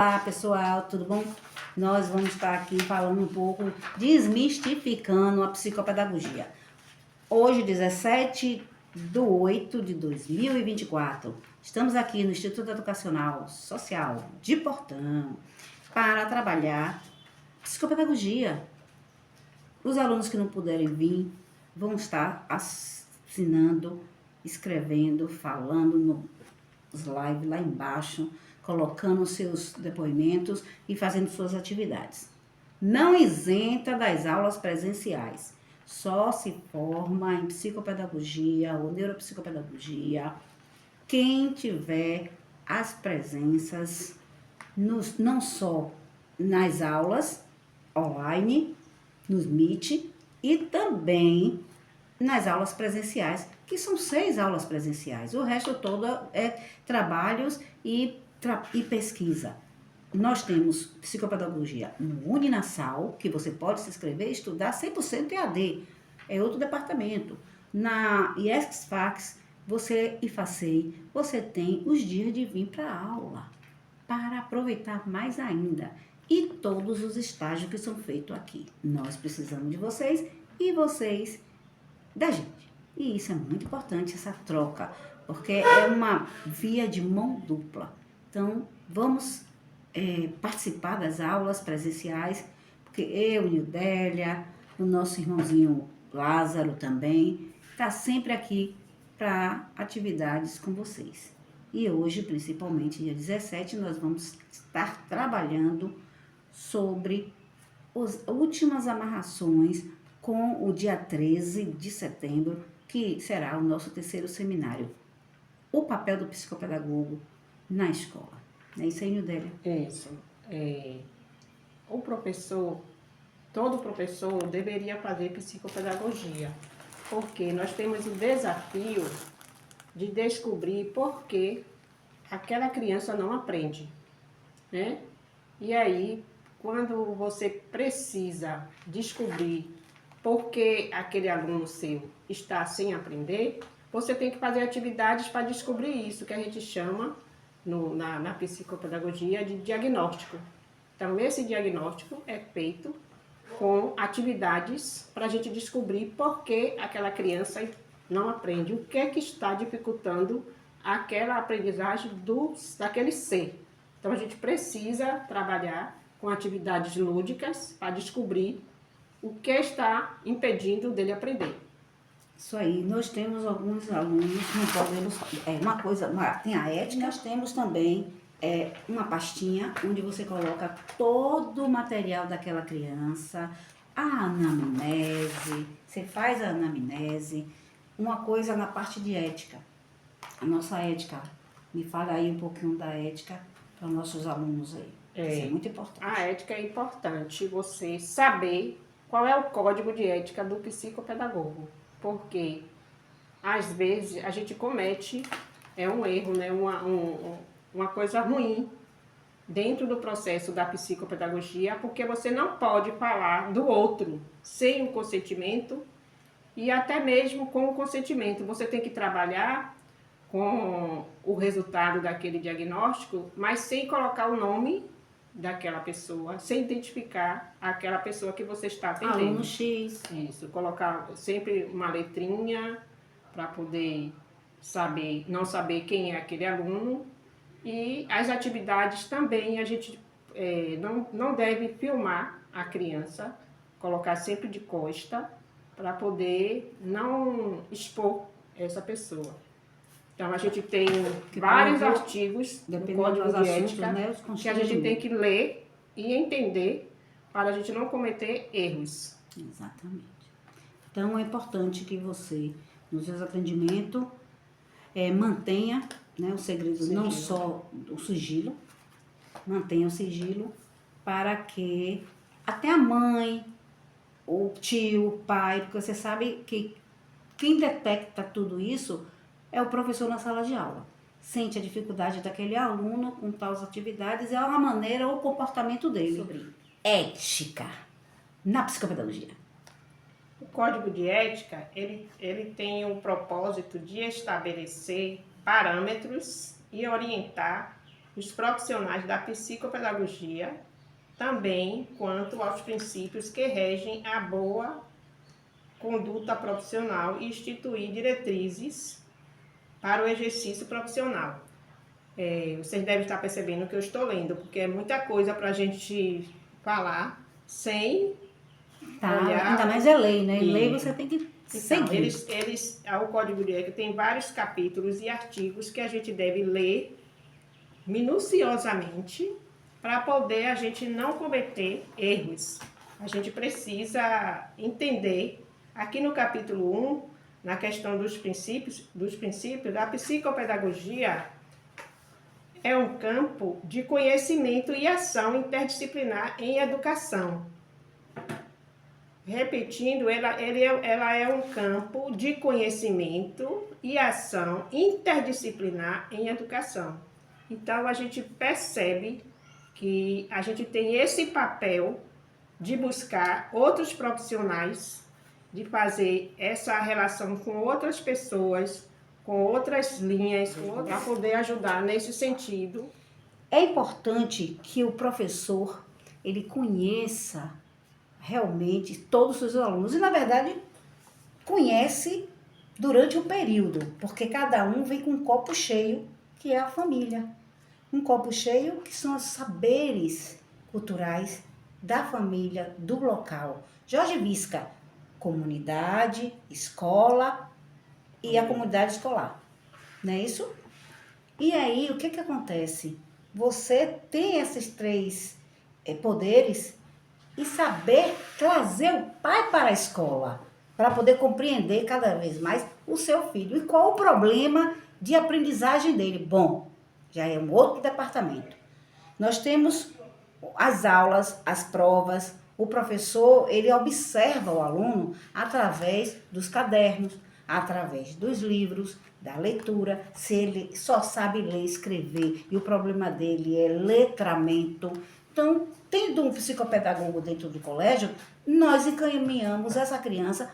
Olá pessoal, tudo bom? Nós vamos estar aqui falando um pouco, desmistificando a psicopedagogia. Hoje, 17/8/2024, estamos aqui no Instituto Educacional Social de Portão para trabalhar psicopedagogia. Os alunos que não puderem vir vão estar assinando, escrevendo, falando nos lives lá embaixo, colocando seus depoimentos e fazendo suas atividades. Não isenta das aulas presenciais. Só se forma em psicopedagogia ou neuropsicopedagogia quem tiver as presenças não só nas aulas online, nos Meet, e também nas aulas presenciais, que são 6 aulas presenciais. O resto todo é trabalhos e pesquisa. Nós temos psicopedagogia no Uninasal, que você pode se inscrever e estudar 100% EAD. É outro departamento. Na IESC-FAX, IFACEI, você tem os dias de vir para a aula, para aproveitar mais ainda. E todos os estágios que são feitos aqui. Nós precisamos de vocês e vocês da gente. E isso é muito importante, essa troca, porque é uma via de mão dupla. Então, vamos participar das aulas presenciais, porque eu, Nildélia, o nosso irmãozinho Lázaro também, está sempre aqui para atividades com vocês. E hoje, principalmente, dia 17, nós vamos estar trabalhando sobre as últimas amarrações com o dia 13 de setembro, que será o nosso terceiro seminário. O papel do psicopedagogo na escola. É isso aí, Nildélia? Isso. O professor, todo professor deveria fazer psicopedagogia, porque nós temos o desafio de descobrir por que aquela criança não aprende, né? E aí, quando você precisa descobrir por que aquele aluno seu está sem aprender, você tem que fazer atividades para descobrir isso, que a gente chama na psicopedagogia de diagnóstico. Então, esse diagnóstico é feito com atividades para a gente descobrir por que aquela criança não aprende, o que é que está dificultando aquela aprendizagem daquele ser. Então, a gente precisa trabalhar com atividades lúdicas para descobrir o que está impedindo dele aprender. Isso aí, nós temos alguns alunos, não podemos, tem a ética, nós temos também uma pastinha onde você coloca todo o material daquela criança, a anamnese, você faz a anamnese, uma coisa na parte de ética, a nossa ética, me fala aí um pouquinho da ética para os nossos alunos aí, isso é muito importante. A ética é importante, você saber qual é o código de ética do psicopedagogo, porque às vezes a gente comete um erro, né? uma coisa ruim dentro do processo da psicopedagogia, porque você não pode falar do outro sem o consentimento e até mesmo com o consentimento. Você tem que trabalhar com o resultado daquele diagnóstico, mas sem colocar o nome daquela pessoa, sem identificar aquela pessoa que você está atendendo. Aluno X. Isso, colocar sempre uma letrinha para poder não saber quem é aquele aluno. E as atividades também a gente não deve filmar a criança, colocar sempre de costa para poder não expor essa pessoa. Então, a gente tem vários artigos do Código de Ética, né, que a gente tem que ler e entender para a gente não cometer erros. Exatamente. Então, é importante que você, nos seus atendimentos, mantenha, né, o segredo, não só o sigilo, mantenha o sigilo para que até a mãe, o tio, o pai, porque você sabe que quem detecta tudo isso é o professor na sala de aula. Sente a dificuldade daquele aluno com tais atividades, é uma maneira ou o comportamento dele. Sobre ética na psicopedagogia. O Código de Ética, ele tem o propósito de estabelecer parâmetros e orientar os profissionais da psicopedagogia, também quanto aos princípios que regem a boa conduta profissional e instituir diretrizes para o exercício profissional. Vocês devem estar percebendo que eu estou lendo, porque é muita coisa para a gente falar sem olhar. Ainda mais é lei, né? E... Lei você tem que seguir. O Código de Ética tem vários capítulos e artigos que a gente deve ler minuciosamente para poder a gente não cometer erros. A gente precisa entender, aqui no capítulo 1, na questão dos princípios, da psicopedagogia, é um campo de conhecimento e ação interdisciplinar em educação. Repetindo, ela é um campo de conhecimento e ação interdisciplinar em educação. Então, a gente percebe que a gente tem esse papel de buscar outros profissionais, de fazer essa relação com outras pessoas, com outras linhas, para poder ajudar nesse sentido. É importante que o professor ele conheça realmente todos os seus alunos. E, na verdade, conhece durante o período, porque cada um vem com um copo cheio, que é a família. Um copo cheio que são os saberes culturais da família, do local. Jorge Visca, comunidade, escola e a comunidade escolar. Não é isso? E aí, o que acontece? Você tem esses três poderes e saber trazer o pai para a escola, para poder compreender cada vez mais o seu filho. E qual o problema de aprendizagem dele? Bom, já é um outro departamento. Nós temos as aulas, as provas, o professor, ele observa o aluno através dos cadernos, através dos livros, da leitura, se ele só sabe ler e escrever, e o problema dele é letramento. Então, tendo um psicopedagogo dentro do colégio, nós encaminhamos essa criança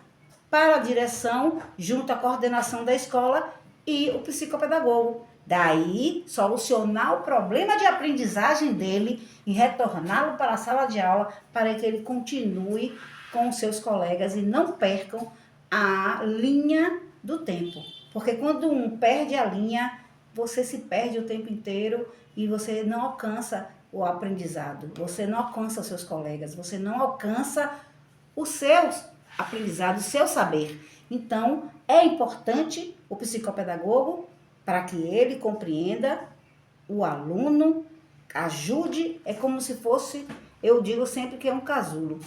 para a direção, junto à coordenação da escola e o psicopedagogo. Daí, solucionar o problema de aprendizagem dele e retorná-lo para a sala de aula para que ele continue com os seus colegas e não percam a linha do tempo. Porque quando um perde a linha, você se perde o tempo inteiro e você não alcança o aprendizado, você não alcança os seus colegas, você não alcança os seus aprendizados, o seu saber. Então, é importante o psicopedagogo para que ele compreenda o aluno, ajude, é como se fosse, eu digo sempre que é um casulo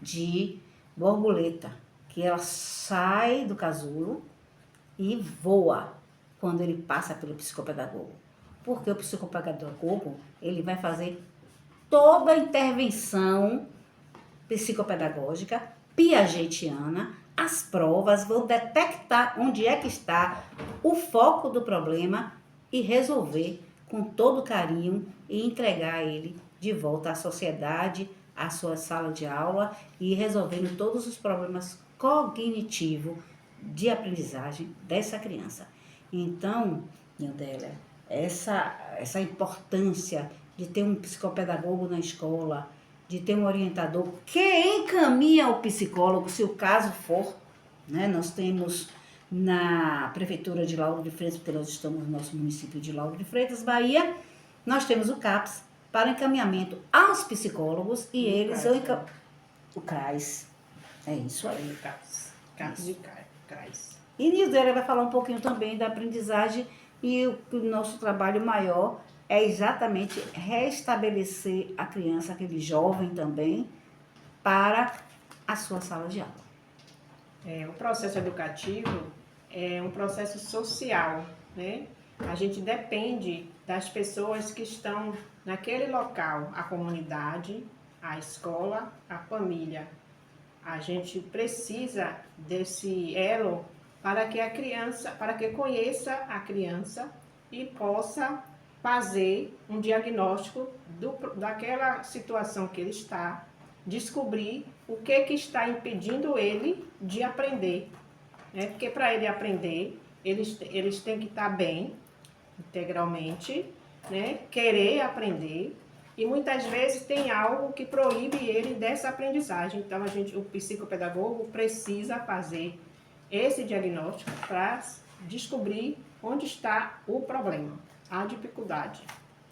de borboleta, que ela sai do casulo e voa quando ele passa pelo psicopedagogo. Porque o psicopedagogo, ele vai fazer toda a intervenção psicopedagógica, piagetiana, as provas vão detectar onde é que está o foco do problema e resolver com todo carinho e entregar ele de volta à sociedade, à sua sala de aula e resolvendo todos os problemas cognitivos de aprendizagem dessa criança. Então, Nildélia, essa importância de ter um psicopedagogo na escola, de ter um orientador que encaminha o psicólogo, se o caso for, né? Nós temos na Prefeitura de Lauro de Freitas, porque nós estamos no nosso município de Lauro de Freitas, Bahia, nós temos o CAPS para encaminhamento aos psicólogos e eles vão o CRAS. É isso aí. O CAPS de CRAS. E Nildélia vai falar um pouquinho também da aprendizagem e o nosso trabalho maior é exatamente restabelecer a criança, aquele jovem também, para a sua sala de aula. O processo educativo é um processo social, né? A gente depende das pessoas que estão naquele local, a comunidade, a escola, a família. A gente precisa desse elo para que conheça a criança e possa fazer um diagnóstico daquela situação que ele está, descobrir o que está impedindo ele de aprender. Né? Porque para ele aprender, eles têm que estar bem, integralmente, né, querer aprender, e muitas vezes tem algo que proíbe ele dessa aprendizagem. Então, o psicopedagogo precisa fazer esse diagnóstico para descobrir onde está o problema, a dificuldade.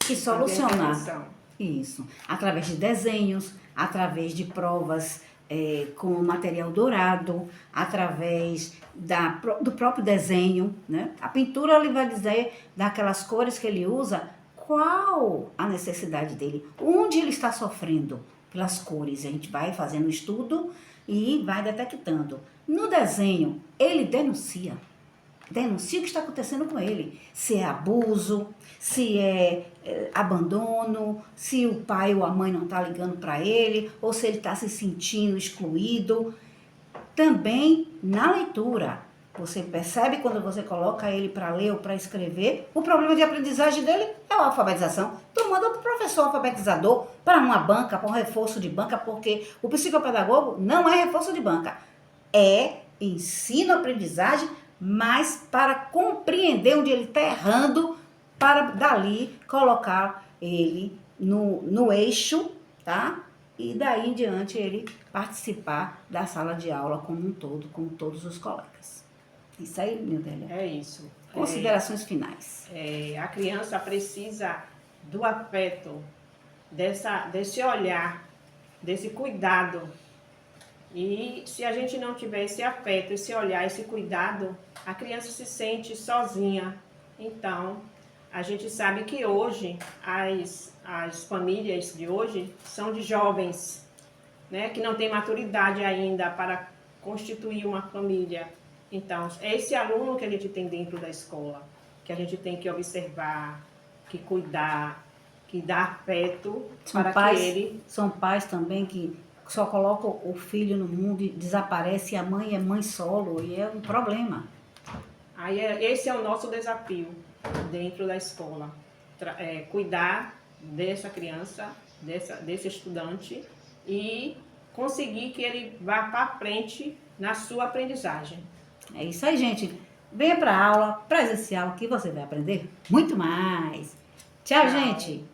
E solucionar. Isso. Através de desenhos, através de provas com material dourado, através do próprio desenho, né? A pintura, ele vai dizer daquelas cores que ele usa, qual a necessidade dele, onde ele está sofrendo pelas cores. A gente vai fazendo estudo e vai detectando. No desenho, ele denuncia o que está acontecendo com ele. Se é abuso, se é abandono, se o pai ou a mãe não está ligando para ele, ou se ele está se sentindo excluído. Também na leitura, você percebe quando você coloca ele para ler ou para escrever, o problema de aprendizagem dele é a alfabetização. Então manda para o professor alfabetizador, para uma banca, para um reforço de banca, porque o psicopedagogo não é reforço de banca, é ensino-aprendizagem, mas para compreender onde ele está errando, para dali colocar ele no eixo, tá? E daí em diante ele participar da sala de aula como um todo, com todos os colegas. Isso aí, Nildélia. É isso. Considerações finais. A criança precisa do afeto, desse olhar, desse cuidado. E se a gente não tiver esse afeto, esse olhar, esse cuidado, a criança se sente sozinha. Então, a gente sabe que hoje, as famílias de hoje são de jovens, né, que não têm maturidade ainda para constituir uma família. Então, é esse aluno que a gente tem dentro da escola, que a gente tem que observar, que cuidar, que dar afeto que ele... São pais também que só colocam o filho no mundo e desaparece, e a mãe é mãe solo, e é um problema. Aí esse é o nosso desafio dentro da escola, cuidar dessa criança, desse estudante, e conseguir que ele vá para frente na sua aprendizagem. É isso aí, gente. Venha para a aula presencial que você vai aprender muito mais. Tchau, gente!